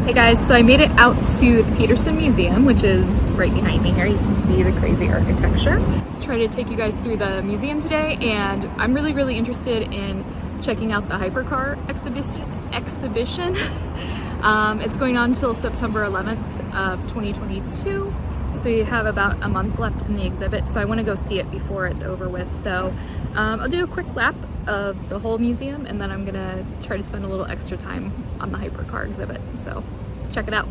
Hey guys, so I made it out to the Petersen Museum, which is right behind me here. You can see the crazy architecture. Try to take you guys through the museum today, and I'm really interested in checking out the Hypercar exhibition. It's going on until September 11th of 2022. So you have about a month left in the exhibit, so I want to go see it before it's over with. So I'll do a quick lap of the whole museum, and then I'm gonna try to spend a little extra time on the Hypercar exhibit. So let's check it out.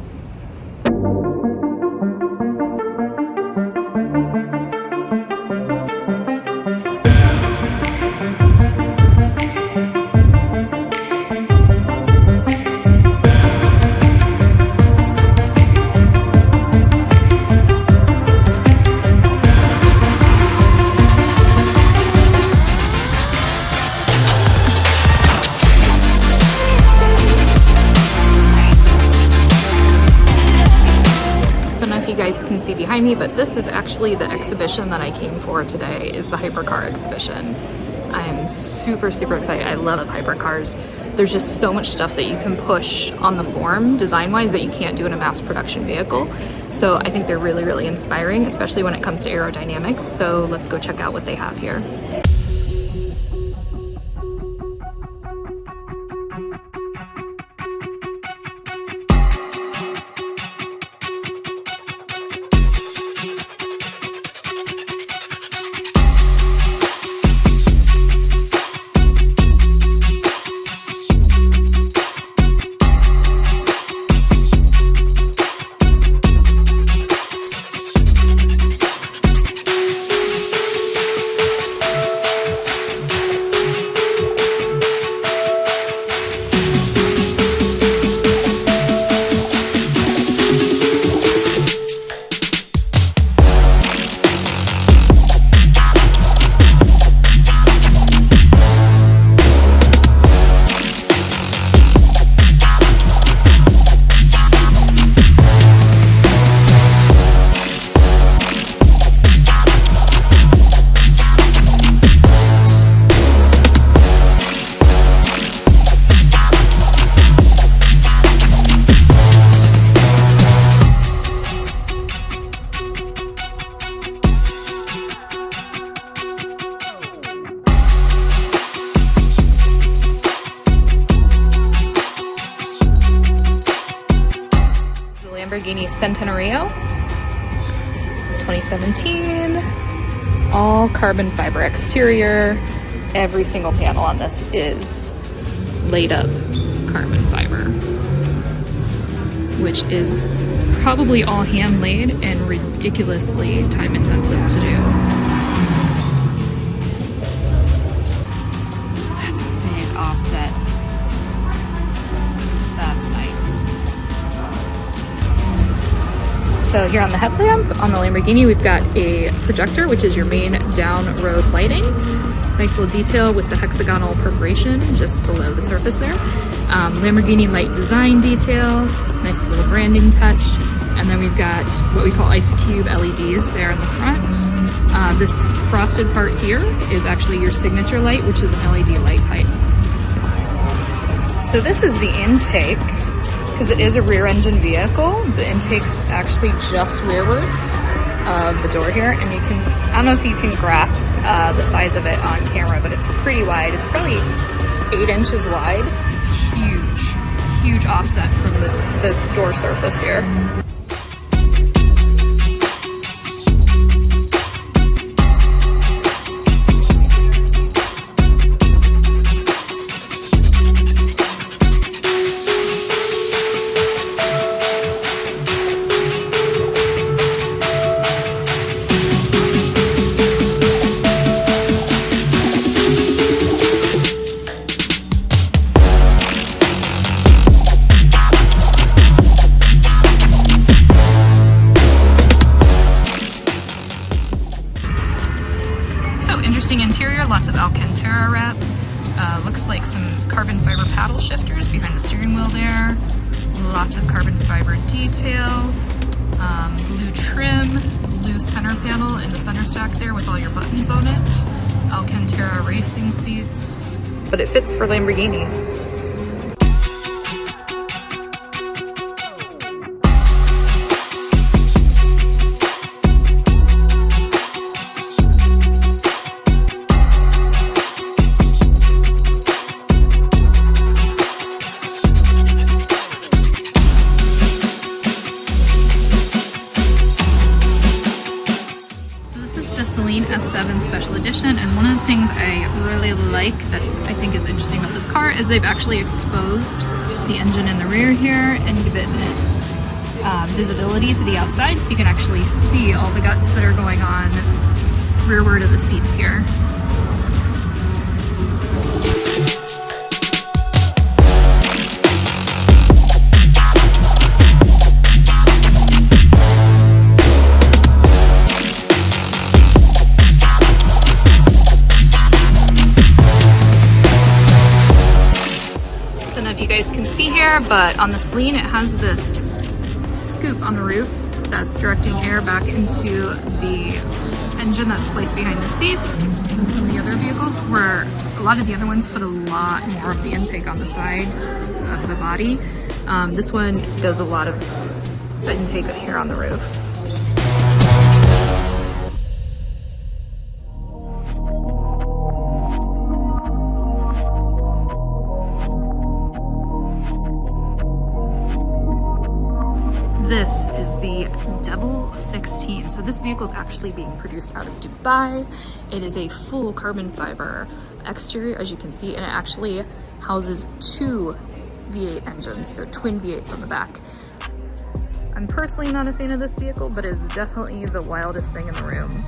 You guys can see behind me, but this is actually the exhibition that I came for today, is the Hypercar exhibition. I'm super excited. I love hypercars. There's just so much stuff that you can push on the form design-wise that you can't do in a mass production vehicle. So I think they're really inspiring, especially when it comes to aerodynamics. So let's go check out what they have here. Lamborghini Centenario 2017, all carbon fiber exterior. Every single panel on this is laid up carbon fiber, which is probably all hand laid and ridiculously time intensive to do. That's a big offset. That's nice. So here on the headlamp on the Lamborghini, we've got a projector, which is your main down road lighting. Nice little detail with the hexagonal perforation just below the surface there. Lamborghini light design detail, nice little branding touch. And then we've got what we call ice cube LEDs there in the front. This frosted part here is actually your signature light, which is an LED light pipe. So this is the intake. Because it is a rear engine vehicle, the intake's actually just rearward of the door here, and you can, I don't know if you can grasp the size of it on camera, but it's pretty wide. It's probably 8 inches wide. It's huge offset from this door surface here. Interesting interior, lots of Alcantara wrap. Looks like some carbon fiber paddle shifters behind the steering wheel there. Lots of carbon fiber detail. Blue trim, blue center panel in the center stack there with all your buttons on it. Alcantara racing seats. But it fits for Lamborghini. S7 Special Edition, and one of the things I really like that I think is interesting about this car is they've actually exposed the engine in the rear here and given visibility to the outside, so you can actually see all the guts that are going on rearward of the seats here. But on the Saleen, it has this scoop on the roof that's directing air back into the engine that's placed behind the seats. And some of the other vehicles, where a lot of the other ones put a lot more of the intake on the side of the body, this one does a lot of the intake here on the roof. This is the Devel 16. So this vehicle is actually being produced out of Dubai. It is a full carbon fiber exterior, as you can see, and it actually houses 2 V8 engines, so twin V8s on the back. I'm personally not a fan of this vehicle, but it's definitely the wildest thing in the room.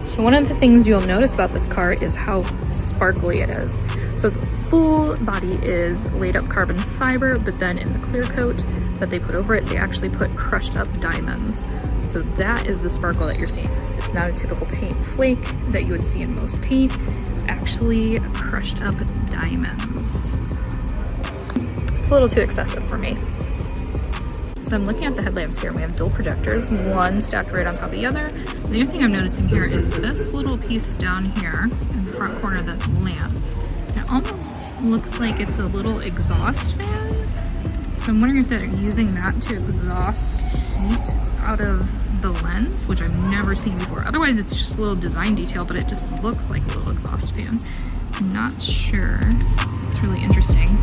So one of the things you'll notice about this car is how sparkly it is. So the full body is laid up carbon fiber, but then in the clear coat that they put over it, they actually put crushed up diamonds. So that is the sparkle that you're seeing. It's not a typical paint flake that you would see in most paint. It's actually crushed up diamonds. It's a little too excessive for me. So I'm looking at the headlamps here, and we have dual projectors, one stacked right on top of the other. The other thing I'm noticing here is this little piece down here in the front corner of the lamp. It almost looks like it's a little exhaust fan. So I'm wondering if they're using that to exhaust heat out of the lens, which I've never seen before. Otherwise, it's just a little design detail, but it just looks like a little exhaust fan. I'm not sure. It's really interesting.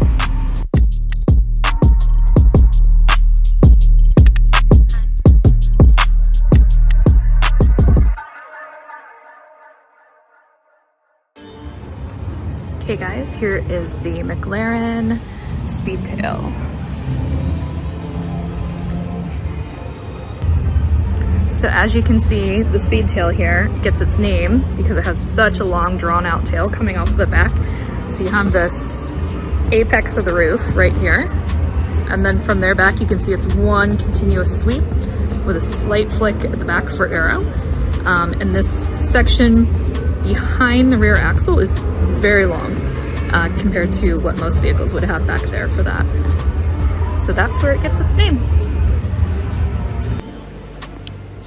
Okay guys, here is the Mclaren Speedtail. So as you can see, the Speedtail here gets its name because it has such a long drawn out tail coming off of the back. So you have this apex of the roof right here. And then from there back, you can see it's one continuous sweep with a slight flick at the back for aero. And this section behind the rear axle is very long compared to what most vehicles would have back there for that. So that's where it gets its name.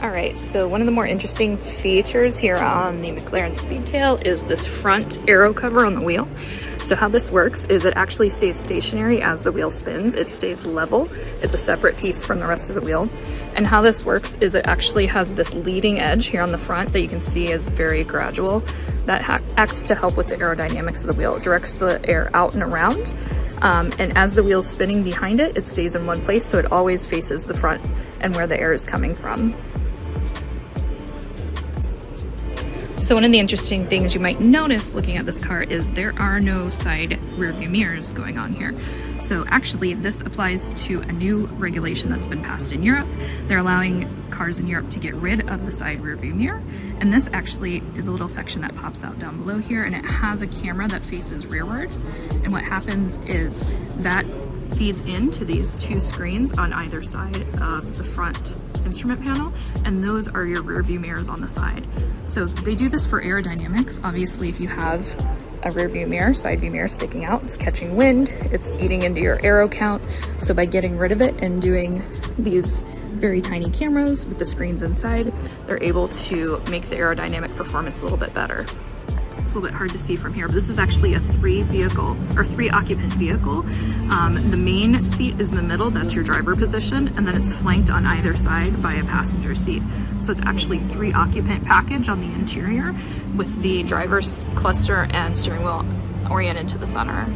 All right, so one of the more interesting features here on the Mclaren Speedtail is this front aero cover on the wheel. So how this works is it actually stays stationary as the wheel spins. It stays level. It's a separate piece from the rest of the wheel. And how this works is it actually has this leading edge here on the front that you can see is very gradual. That acts to help with the aerodynamics of the wheel. It directs the air out and around. And as the wheel's spinning behind it, it stays in one place, so it always faces the front and where the air is coming from. So one of the interesting things you might notice looking at this car is there are no side rear view mirrors going on here. So actually this applies to a new regulation that's been passed in Europe. They're allowing cars in Europe to get rid of the side rear view mirror. And this actually is a little section that pops out down below here, and it has a camera that faces rearward. And what happens is that feeds into these two screens on either side of the front instrument panel, and those are your rear view mirrors on the side. So they do this for aerodynamics. Obviously, if you have a rear view mirror, side view mirror sticking out, it's catching wind, it's eating into your aero count. So by getting rid of it and doing these very tiny cameras with the screens inside, they're able to make the aerodynamic performance a little bit better. It's a little bit hard to see from here, but this is actually a three occupant vehicle. The main seat is in the middle, that's your driver position, and then it's flanked on either side by a passenger seat. So it's actually 3 occupant package on the interior with the driver's cluster and steering wheel oriented to the center.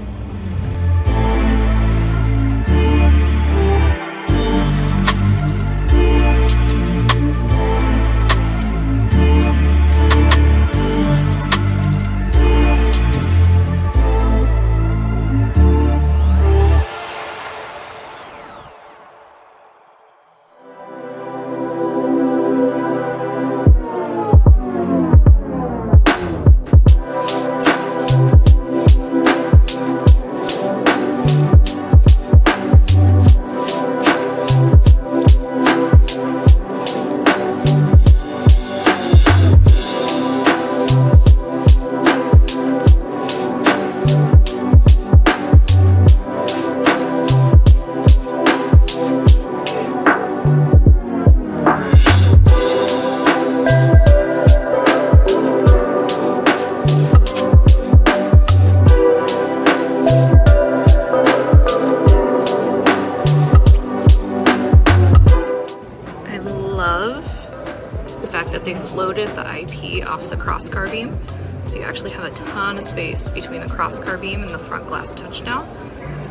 They floated the IP off the crosscar beam, so you actually have a ton of space between the crosscar beam and the front glass touchdown.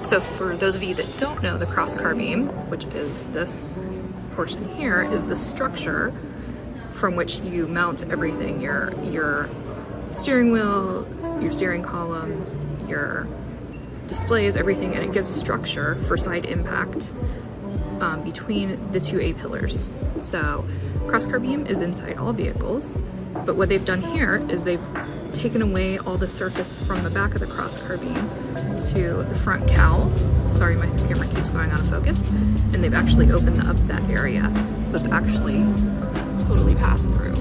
So for those of you that don't know, the crosscar beam, which is this portion here, is the structure from which you mount everything, your steering wheel, your steering columns, your displays, everything, and it gives structure for side impact between the two A-pillars. So crosscar beam is inside all vehicles, but what they've done here is they've taken away all the surface from the back of the crosscar beam to the front cowl. Sorry, my camera keeps going out of focus. And they've actually opened up that area, so it's actually totally passed through.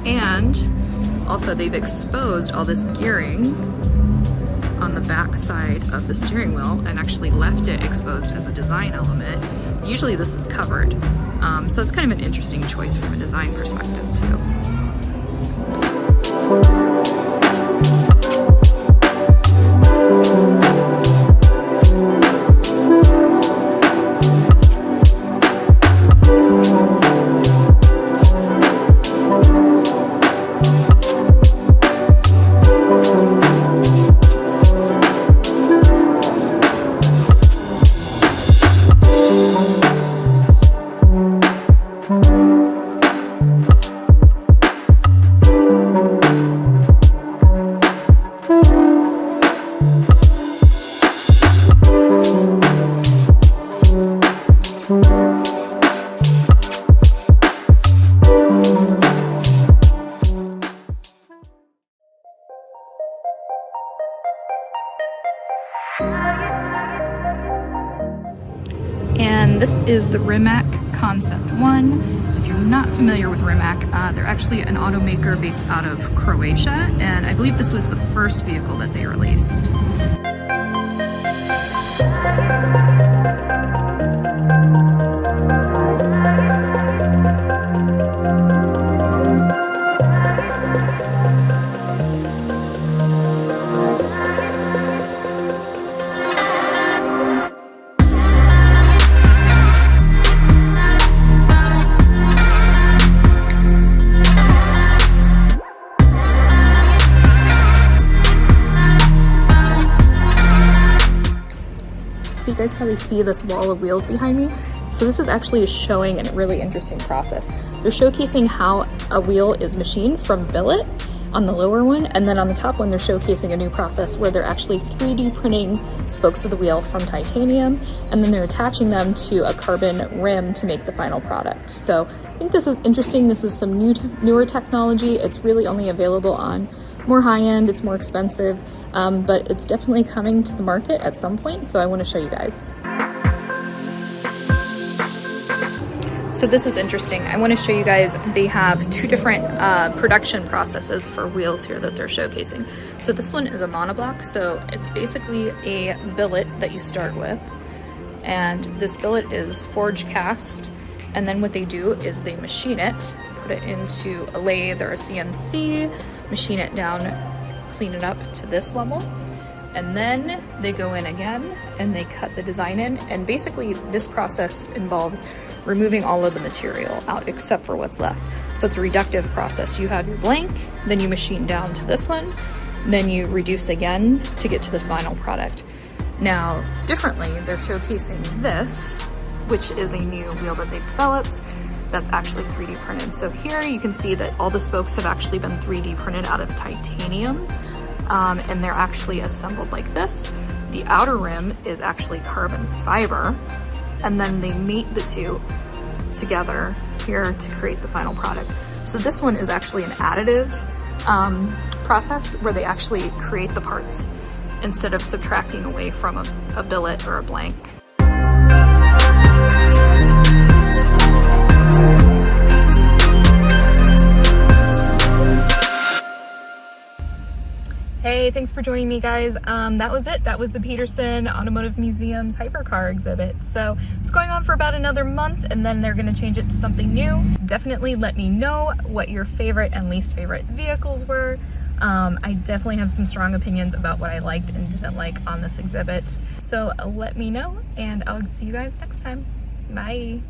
And also they've exposed all this gearing on the back side of the steering wheel and actually left it exposed as a design element. Usually this is covered, so it's kind of an interesting choice from a design perspective too. And this is the Rimac ConceptOne. If you're not familiar with Rimac, they're actually an automaker based out of Croatia, and I believe this was the first vehicle that they released. So you guys probably see this wall of wheels behind me. So this is actually showing a really interesting process. They're showcasing how a wheel is machined from billet on the lower one, and then on the top one they're showcasing a new process where they're actually 3D printing spokes of the wheel from titanium, and then they're attaching them to a carbon rim to make the final product. So I think this is interesting. This is some newer technology. It's really only available on more high-end, it's more expensive, but it's definitely coming to the market at some point, so I want to show you guys. So this is interesting. I want to show you guys, they have two different production processes for wheels here that they're showcasing. So this one is a monoblock, so it's basically a billet that you start with, and this billet is forge cast, and then what they do is they machine it, put it into a lathe or a CNC, machine it down, clean it up to this level, and then they go in again and they cut the design in, and basically this process involves removing all of the material out except for what's left. So it's a reductive process. You have your blank, then you machine down to this one, then you reduce again to get to the final product. Now, differently, they're showcasing this, which is a new wheel that they've developed that's actually 3D printed. So here you can see that all the spokes have actually been 3D printed out of titanium, and they're actually assembled like this. The outer rim is actually carbon fiber, and then they mate the two together here to create the final product. So this one is actually an additive process where they actually create the parts instead of subtracting away from a billet or a blank. Hey, thanks for joining me, guys. That was it. That was the Petersen Automotive Museum's Hypercar exhibit. So it's going on for about another month, and then they're going to change it to something new. Definitely let me know what your favorite and least favorite vehicles were. I definitely have some strong opinions about what I liked and didn't like on this exhibit. So let me know, and I'll see you guys next time. Bye.